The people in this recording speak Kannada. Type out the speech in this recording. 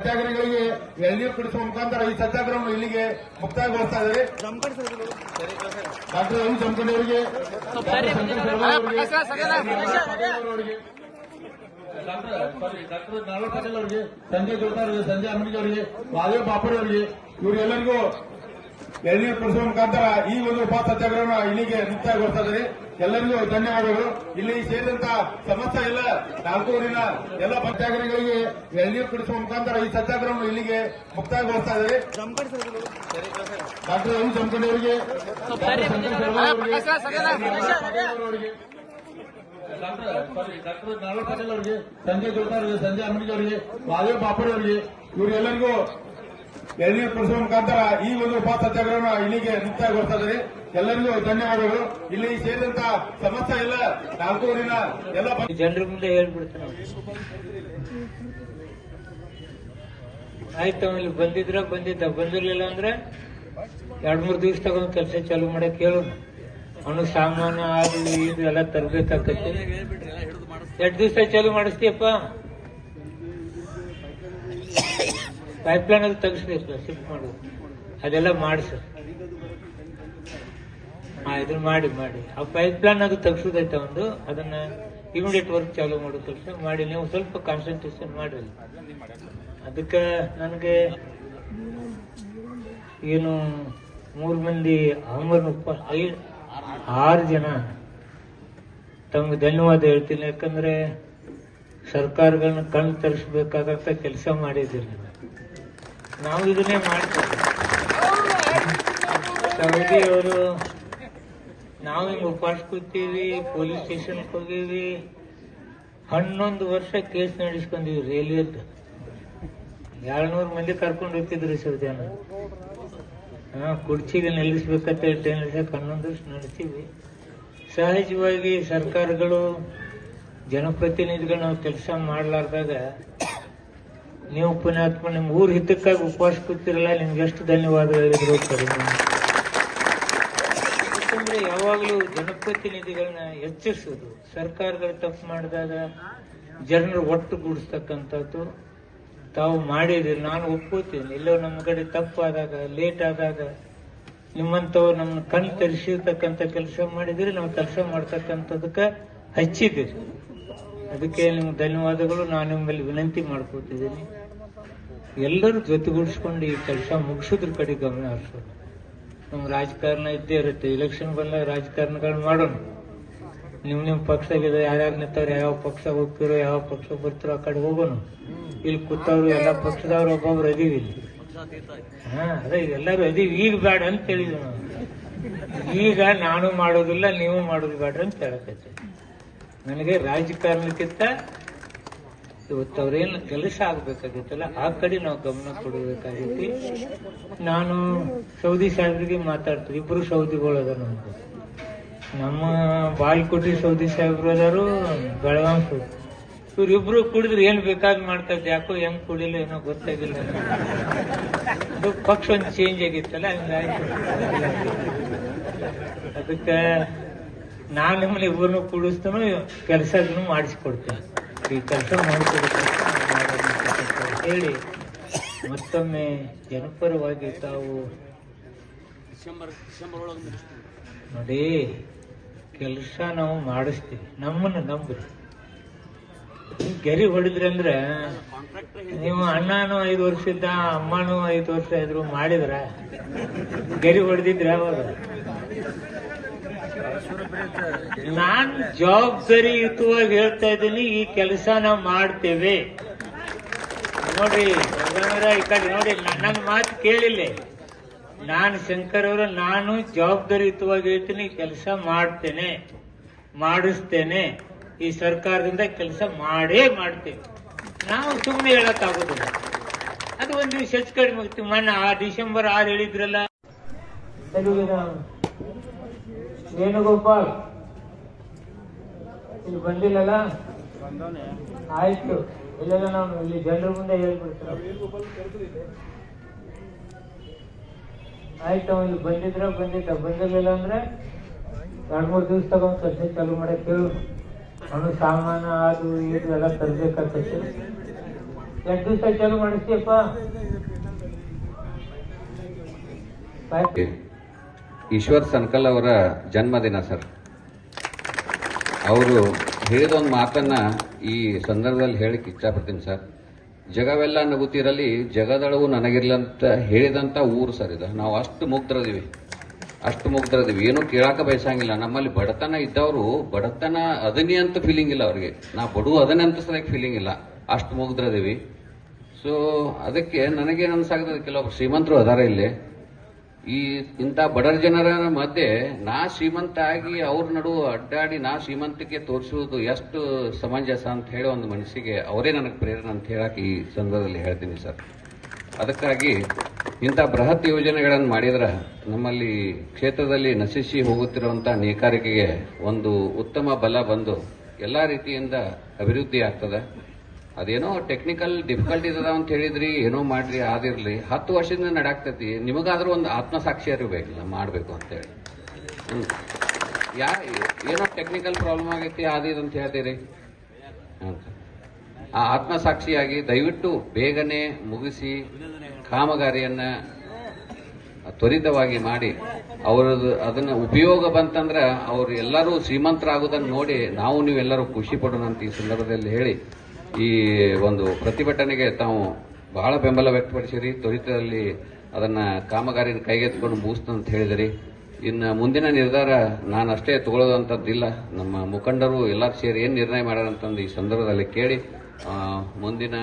ಸತ್ಯಾಗ್ರಹಿಗಳಿಗೆ ಎಳ್ನೀರು ಕುಡಿಸುವ ಮುಖಾಂತರ ಈ ಸತ್ಯಾಗ್ರಹವನ್ನು ಇಲ್ಲಿಗೆ ಮುಕ್ತಾಯಗೊಳಿಸ್ತಾ ಇದ್ದಾರೆ. ಡಾಕ್ಟರ್ ಎಂ ಜಮಖಂಡಿ ಅವರಿಗೆ, ಡಾಕ್ಟರ್ ನಾರಾಯಣ ಪಾಟೀಲ್ ಅವರಿಗೆ, ಸಂಜಯ್ ಗುರುತಾರ್ ಅವರಿಗೆ, ಸಂಜಯ್ ಅಮ್ಮನಿಗೆ ಅವರಿಗೆ, ಮಹಾದೇವ್ ಬಾಪರ್ ಅವರಿಗೆ, ಇವರೆಲ್ಲರಿಗೂ ಎಳ್ನೀರು ಕುಡಿಸುವ ಮುಖಾಂತರ ಈ ಒಂದು ಉಪ ಸತ್ಯಾಗ್ರಹವನ್ನು ಇಲ್ಲಿಗೆ ಮುಕ್ತಾಯಗೊಳಿಸ್ತಾ ಇದ್ದಾರೆ. ಎಲ್ಲರಿಗೂ ಧನ್ಯವಾದಗಳು. ಇಲ್ಲಿ ಸೇರಿದಂತ ಸಮಸ್ತ ಎಲ್ಲ 4 ಊರಿನ ಎಲ್ಲ ಸತ್ಯಾಗ್ರಹಿಗಳಿಗೆ ಎಳ್ನೀರು ಕುಡಿಸುವ ಮುಖಾಂತರ ಈ ಸತ್ಯಾಗ್ರಹವನ್ನು ಇಲ್ಲಿಗೆ ಮುಕ್ತಾಯಗೊಳಿಸ್ತಾ ಇದ್ದಾರೆ. ಡಾಕ್ಟರ್ ಎಂ ಜಮಖಂಡಿ ಅವರಿಗೆ, ಡಾಕ್ಟರ್ ನಾರಾಯಣ ಪಾಟೀಲ್ ಅವರಿಗೆ, ಸಂಜಯ್ ಗುರುತಾರ್ ಅವರಿಗೆ, ಸಂಜಯ್ ಅಮ್ಮನಿಗೆ ಅವರಿಗೆ, ಮಹಾದೇವ್ ಬಾಪರ್ ಅವರಿಗೆ, ಇವರೆಲ್ಲರಿಗೂ ಎಳ್ನೀರು ಕುಡಿಸುವ ಮುಖಾಂತರ ಈ ಒಂದು ಉಪ ಸತ್ಯಾಗ್ರಹವನ್ನು ಇಲ್ಲಿಗೆ ಮುಕ್ತಾಯಗೊಳಿಸ್ತಾ ಇದ್ದಾರೆ. ಎಲ್ಲರಿಗೂ ಧನ್ಯವಾದಗಳು. ಇಲ್ಲಿ ಸೇರಿದಂತ ಸಮಸ್ತ ಎಲ್ಲ 4 ಊರಿನ ಎಲ್ಲ ಜನರ ಮುಂದೆ ಹೇಳ್ಬಿಡ್ತಾನೆ. ಆಯ್ತು, ಇಲ್ಲಿ ಬಂದಿರ್ಲಿಲ್ಲ ಅಂದ್ರೆ 2-3 ದಿವಸ ತಗೊಂಡು ಕೆಲಸ ಚಾಲೂ ಮಾಡಕ್ ಹೇಳು. ಅವನು ಸಾಮಾನು ಅದು ಇದು ಎಲ್ಲ ತರಬೇಕಾಗತ್ತೆ. 2 ದಿವಸ ಚಾಲೂ ಮಾಡಿಸ್ತೀಯಪ್ಪ. ಪೈಪ್ಲೈನ್ ಅದು ತೆಗಿಸ್ಬೇಕು, ಶಿಫ್ಟ್ ಮಾಡೋದು ಅದೆಲ್ಲ ಮಾಡಿಸ. ಇದನ್ನ ಮಾಡಿ ಆ ಪೈಪ್ಲೈನ್ ಅದು ತೆಗ್ಸೋದೈತೆ ಒಂದು, ಅದನ್ನ ಇಮಿಡಿಯೇಟ್ ವರ್ಕ್ ಚಾಲೂ ಮಾಡೋ ಕೆಲಸ ಮಾಡಿ. ನೀವು ಸ್ವಲ್ಪ ಕಾನ್ಸಂಟ್ರೇಷನ್ ಮಾಡಿ. ಅದಕ್ಕೆ ನನಗೆ ಏನು 3 ಮಂದಿ 6 ಜನ ತಮ್ಗೆ ಧನ್ಯವಾದ ಹೇಳ್ತೀನಿ. ಯಾಕಂದ್ರೆ ಸರ್ಕಾರಗಳನ್ನ ಕಣ್ಣು ತರಿಸ್ಬೇಕಾದಂತ ಕೆಲಸ ಮಾಡಿದ್ದೀರಿ. ನಾವು ಇದನ್ನೇ ಮಾಡ್ತೀವಿ. ಸೌದಿ ಅವರು ನಾವು ಹಿಂಗೆ ಉಪವಾಸ ಕೂತೀವಿ, ಪೊಲೀಸ್ ಸ್ಟೇಷನ್ಗೆ ಹೋಗೀವಿ. 11 ವರ್ಷ ಕೇಸ್ ನಡೆಸ್ಕೊಂಡಿವಿ. ರೈಲ್ವೆದ್ದು 200 ಮಂದಿ ಕರ್ಕೊಂಡು ಹೋಗ್ತಿದ್ರು ಸೌದಿಯನ್ನ. ಕುರ್ಚಿಗೆ ನಿಲ್ಲಿಸ್ಬೇಕಂತ ಟ್ರೈನ್ 11 ವರ್ಷ ನಡೆಸಿವಿ. ಸಹಜವಾಗಿ ಸರ್ಕಾರಗಳು ಜನಪ್ರತಿನಿಧಿಗಳು ನಾವು ಕೆಲಸ ಮಾಡ್ಲಾರ್ದಾಗ ನೀವು ಪುಣ್ಯಾತ್ಮ ನಿಮ್ ಊರ್ ಹಿತಕ್ಕಾಗಿ ಉಪವಾಸ ಕೂತಿರಲ್ಲ, ನಿಮ್ಗೆ ಎಷ್ಟು ಧನ್ಯವಾದ ಹೇಳಿದ್ರು. ಯಾಕಂದ್ರೆ ಯಾವಾಗಲೂ ಜನಪ್ರತಿನಿಧಿಗಳನ್ನ ಎಚ್ಚರಿಸೋದು, ಸರ್ಕಾರಗಳು ತಪ್ಪು ಮಾಡಿದಾಗ ಜನರು ಒಟ್ಟುಗೂಡಿಸ್ತಕ್ಕಂಥದ್ದು ತಾವು ಮಾಡಿದಿರಿ. ನಾನು ಒಪ್ಕೋತೀನಿ. ಎಲ್ಲೋ ನಮ್ಮ ಕಡೆ ತಪ್ಪಾದಾಗ, ಲೇಟ್ ಆದಾಗ ನಿಮ್ಮಂತವ್ರು ನಮ್ಮನ್ನ ಕಣ್ ತರಿಸಿರ್ತಕ್ಕಂಥ ಕೆಲಸ ಮಾಡಿದಿರಿ. ನಾವು ಕೆಲಸ ಮಾಡ್ತಕ್ಕಂಥದಕ್ಕೆ ಹಚ್ಚಿದ್ದೀರಿ. ಅದಕ್ಕೆ ನಿಮ್ಗೆ ಧನ್ಯವಾದಗಳು. ನಾನು ನಿಮ್ಮಲ್ಲಿ ವಿನಂತಿ ಮಾಡ್ಕೋತಿದ್ದೀನಿ, ಎಲ್ಲರೂ ಜೊತೆಗೂಡಿಸ್ಕೊಂಡು ಈ ಕೆಲಸ ಮುಗಿಸೋದ್ರ ಕಡೆ ಗಮನ ಹರಿಸೋದು. ನಮ್ಮ ರಾಜಕಾರಣ ಇದ್ದೇ ಇರುತ್ತೆ. ಎಲೆಕ್ಷನ್ ಬಂದಾಗ ರಾಜಕಾರಣಗಳು ಮಾಡೋಣ. ನಿಮ್ ಪಕ್ಷದಾಗಿದೆ, ಯಾರ್ಯಾರು ನಿಂತವ್ರು, ಯಾವ ಪಕ್ಷ ಹೋಗ್ತಿರೋ, ಯಾವ ಪಕ್ಷ ಬರ್ತಿರೋ ಆ ಕಡೆ ಹೋಗೋಣ. ಇಲ್ಲಿ ಕೂತವ್ರು ಎಲ್ಲ ಪಕ್ಷದವ್ರು ಒಬ್ಬೊಬ್ರು ಅದೀವಿ ಇಲ್ಲಿ. ಅದೇ ಎಲ್ಲರೂ ಅದೀವಿ. ಈಗ ಬೇಡ ಅಂತ ಹೇಳಿದ್ವಿ ನಾವು. ಈಗ ನಾನು ಮಾಡೋದಿಲ್ಲ, ನೀವು ಮಾಡೋದು ಬೇಡ್ರಿ ಅಂತ ಹೇಳಕತ್ತೆ. ನನಗೆ ರಾಜಕಾರಣಕ್ಕಿಂತ ಇವತ್ತು ಅವ್ರೇನು ಕೆಲಸ ಆಗ್ಬೇಕಾಗಿತ್ತಲ್ಲ ಆ ಕಡೆ ನಾವು ಗಮನ ಕೊಡಬೇಕಾಗೈತಿ. ನಾನು ಸೌದಿ ಸಾಹೇಬ್ರಿಗೆ ಮಾತಾಡ್ತೀನಿ. 2 ಸೌದಿಗಳು ಅದಾರ ನಮ್ದು. ನಮ್ಮ ಬಾಲ್ಕೋಟಿ ಸೌದಿ ಸಾಹೇಬ್ರು ಅದಾರು, ಬೆಳಗಾಂ ಸೌದಿ. ಇವ್ರಿಬ್ರು ಕುಡಿದ್ರೆ ಏನ್ ಬೇಕಾದ್ ಮಾಡ್ತಾರೆ. ಯಾಕೋ ಹೆಂಗ್ ಕುಡಿಲ್ಲ ಏನೋ ಗೊತ್ತಾಗಿಲ್ಲ. ಅದು ಪಕ್ಷ ಒಂದು ಚೇಂಜ್ ಆಗಿತ್ತಲ್ಲ, ಹಂಗಾಗಿ ಅದಕ್ಕೆ ನಾನು ನಿಮ್ಮನ್ನ ಇಬ್ಬರನ್ನು ಕೂಡಿಸ್ತಾನು, ಕೆಲಸಗಳನ್ನು ಮಾಡಿಸ್ಕೊಡ್ತೇನೆ. ಈ ಕೆಲಸ ಮಾಡಿಕೊಡ್ತೇನೆ ಹೇಳಿ ಮತ್ತೊಮ್ಮೆ ಜನಪರವಾಗಿ ತಾವು ನೋಡಿ ಕೆಲಸ ನಾವು ಮಾಡಿಸ್ತೀವಿ. ನಮ್ಮನ್ನು ನಂಬ್ರಿ. ಗೆರಿ ಹೊಡಿದ್ರಿ ಅಂದ್ರೆ ನೀವು ಅಣ್ಣನೂ 5 ವರ್ಷ ಇದ್ದ, ಅಮ್ಮನೂ 5 ವರ್ಷ ಇದ್ರು ಮಾಡಿದ್ರ ಗೆರಿ ಹೊಡೆದಿದ್ರೆ ಅವಾಗ. ನಾನ್ ಜವಾಬ್ದಾರಿಯುತವಾಗಿ ಹೇಳ್ತಾ ಇದ್ದೀನಿ, ಈ ಕೆಲಸ ನಾವು ಮಾಡ್ತೇವೆ. ನೋಡ್ರಿ ಈ ಕಡೆ ನೋಡಿ, ನನ್ನ ಮಾತು ಕೇಳಿಲ್ಲ. ನಾನು ಶಂಕರ್ ಅವರು, ನಾನು ಜವಾಬ್ದಾರಿಯುತವಾಗಿ ಹೇಳ್ತೀನಿ, ಕೆಲಸ ಮಾಡ್ತೇನೆ, ಮಾಡಿಸ್ತೇನೆ. ಈ ಸರ್ಕಾರದಿಂದ ಕೆಲಸ ಮಾಡೇ ಮಾಡ್ತೇವೆ. ನಾವು ಸುಮ್ಮನೆ ಹೇಳಕ್ಕಾಗೋದಿಲ್ಲ. ಅದು ಒಂದು ದಿವಸ ಹೆಚ್ಚು ಕಡಿಮೆ ಹೋಗ್ತೀವಿ. ಮೊನ್ನೆ ಡಿಸೆಂಬರ್ 6 ಹೇಳಿದ್ರಲ್ಲ, ವೇಣುಗೋಪಾಲ್ ಇಲ್ಲಿ ಬಂದಿಲ್ಲಲ್ಲ. ಆಯ್ತು, ಇಲ್ಲೆಲ್ಲ ನಾವು ಇಲ್ಲಿ ಜನರ ಮುಂದೆ ಹೇಳ್ಬಿಡ್ತೀವಿ. ಆಯ್ತು, ಇಲ್ಲಿ ಬಂದಿರ್ಲಿಲ್ಲ ಅಂದ್ರೆ 2-3 ದಿವಸ ತಗೊಂಡು ಕೆಲಸ ಚಾಲೂ ಮಾಡಕ್ ಹೇಳು. ಅವನು ಸಾಮಾನು ಅದು ಇದು ಎಲ್ಲ ತರಬೇಕಾಗ್ತೈತಿ. ಎಷ್ಟು ದಿವಸ ಚಾಲು ಮಾಡಿಸ್ತೀಯಪ್ಪ? ಈಶ್ವರ್ ಸನ್ಕಲ್ ಅವರ ಜನ್ಮದಿನ ಸರ್. ಅವರು ಹೇಳಿದ ಒಂದು ಮಾತನ್ನ ಈ ಸಂದರ್ಭದಲ್ಲಿ ಹೇಳಿಕ್ಕೆ ಇಚ್ಛಪಡ್ತೀನಿ ಸರ್. ಜಗವೆಲ್ಲ ನಗುತ್ತಿರಲಿ ಜಗದಳವು ನನಗಿರ್ಲಂತ ಹೇಳಿದಂತ ಊರು ಸರ್ ಇದು. ನಾವು ಅಷ್ಟು ಮುಗ್ಧರದೀವಿ, ಏನೂ ಕೇಳಾಕ ಬಯಸಂಗಿಲ್ಲ. ನಮ್ಮಲ್ಲಿ ಬಡತನ ಇದ್ದವರು ಬಡತನ ಅದನಿ ಅಂತ ಫೀಲಿಂಗ್ ಇಲ್ಲ ಅವ್ರಿಗೆ, ನಾ ಬಡವ ಅದನ್ನೇ ಅಂತ ಸರಿಯಾಗಿ ಫೀಲಿಂಗ್ ಇಲ್ಲ, ಅಷ್ಟು ಮುಗ್ಧರದೀವಿ. ಸೊ ಅದಕ್ಕೆ ನನಗೇನು ಅನ್ಸಾಗ್ತದೆ, ಕೆಲವೊಬ್ರು ಶ್ರೀಮಂತರು ಅದಾರ ಇಲ್ಲಿ, ಈ ಇಂಥ ಬಡರ ಜನರ ಮಧ್ಯೆ ನಾ ಶ್ರೀಮಂತ ಆಗಿ ಅವ್ರ ನಡುವೆ ಅಡ್ಡಾಡಿ ನಾ ಶ್ರೀಮಂತಿಕೆ ತೋರಿಸುವುದು ಎಷ್ಟು ಸಮಂಜಸ ಅಂತ ಹೇಳಿ ಒಂದು ಮನಸ್ಸಿಗೆ ಅವರೇ ನನಗೆ ಪ್ರೇರಣೆ ಅಂತ ಹೇಳಕ್ಕೆ ಈ ಸಂದರ್ಭದಲ್ಲಿ ಹೇಳ್ತೀನಿ ಸರ್. ಅದಕ್ಕಾಗಿ ಇಂಥ ಬೃಹತ್ ಯೋಜನೆಗಳನ್ನು ಮಾಡಿದ್ರೆ ನಮ್ಮಲ್ಲಿ ಕ್ಷೇತ್ರದಲ್ಲಿ ನಶಿಸಿ ಹೋಗುತ್ತಿರುವಂಥ ನೇಕಾರಿಕೆಗೆ ಒಂದು ಉತ್ತಮ ಬಲ ಬಂದು ಎಲ್ಲ ರೀತಿಯಿಂದ ಅಭಿವೃದ್ಧಿ ಆಗ್ತದೆ. ಅದೇನೋ ಟೆಕ್ನಿಕಲ್ ಡಿಫಿಕಲ್ಟೀಸ್ ಅದಾವ ಅಂತ ಹೇಳಿದ್ರಿ, ಏನೋ ಮಾಡ್ರಿ ಆದಿರ್ಲಿ, 10 ವರ್ಷದಿಂದ ನಡಾಕ್ತೈತಿ. ನಿಮಗಾದ್ರೂ ಒಂದು ಆತ್ಮಸಾಕ್ಷಿ ಇರಬೇಕಿಲ್ಲ ಮಾಡಬೇಕು ಅಂತೇಳಿ. ಏನೋ ಟೆಕ್ನಿಕಲ್ ಪ್ರಾಬ್ಲಮ್ ಆಗೈತಿ ಆದಿದ್ ಅಂತ ಹೇಳ್ತೀರಿ, ಆ ಆತ್ಮಸಾಕ್ಷಿಯಾಗಿ ದಯವಿಟ್ಟು ಬೇಗನೆ ಮುಗಿಸಿ ಕಾಮಗಾರಿಯನ್ನ ತ್ವರಿತವಾಗಿ ಮಾಡಿ ಅವರದ್ದು ಅದನ್ನ ಉಪಯೋಗ ಬಂತಂದ್ರೆ ಅವ್ರು ಎಲ್ಲರೂ ಶ್ರೀಮಂತರಾಗೋದನ್ನು ನೋಡಿ ನಾವು ನೀವೆಲ್ಲರೂ ಖುಷಿ ಪಡೋಣ ಅಂತ ಈ ಸಂದರ್ಭದಲ್ಲಿ ಹೇಳಿ, ಈ ಒಂದು ಪ್ರತಿಭಟನೆಗೆ ತಾವು ಬಹಳ ಬೆಂಬಲ ವ್ಯಕ್ತಪಡಿಸಿರಿ. ತ್ವರಿತದಲ್ಲಿ ಅದನ್ನ ಕಾಮಗಾರಿನ ಕೈಗೆತ್ತಿಕೊಂಡು ಮುಗಿಸ್ತು ಅಂತ ಹೇಳಿದಿರಿ. ಇನ್ನು ಮುಂದಿನ ನಿರ್ಧಾರ ನಾನಷ್ಟೇ ತಗೊಳ್ಳೋದಂಥದ್ದಿಲ್ಲ, ನಮ್ಮ ಮುಖಂಡರು ಎಲ್ಲರೂ ಸೇರಿ ಏನು ನಿರ್ಣಯ ಮಾಡ್ಯಾರಂತಂದು ಈ ಸಂದರ್ಭದಲ್ಲಿ ಕೇಳಿ ಮುಂದಿನ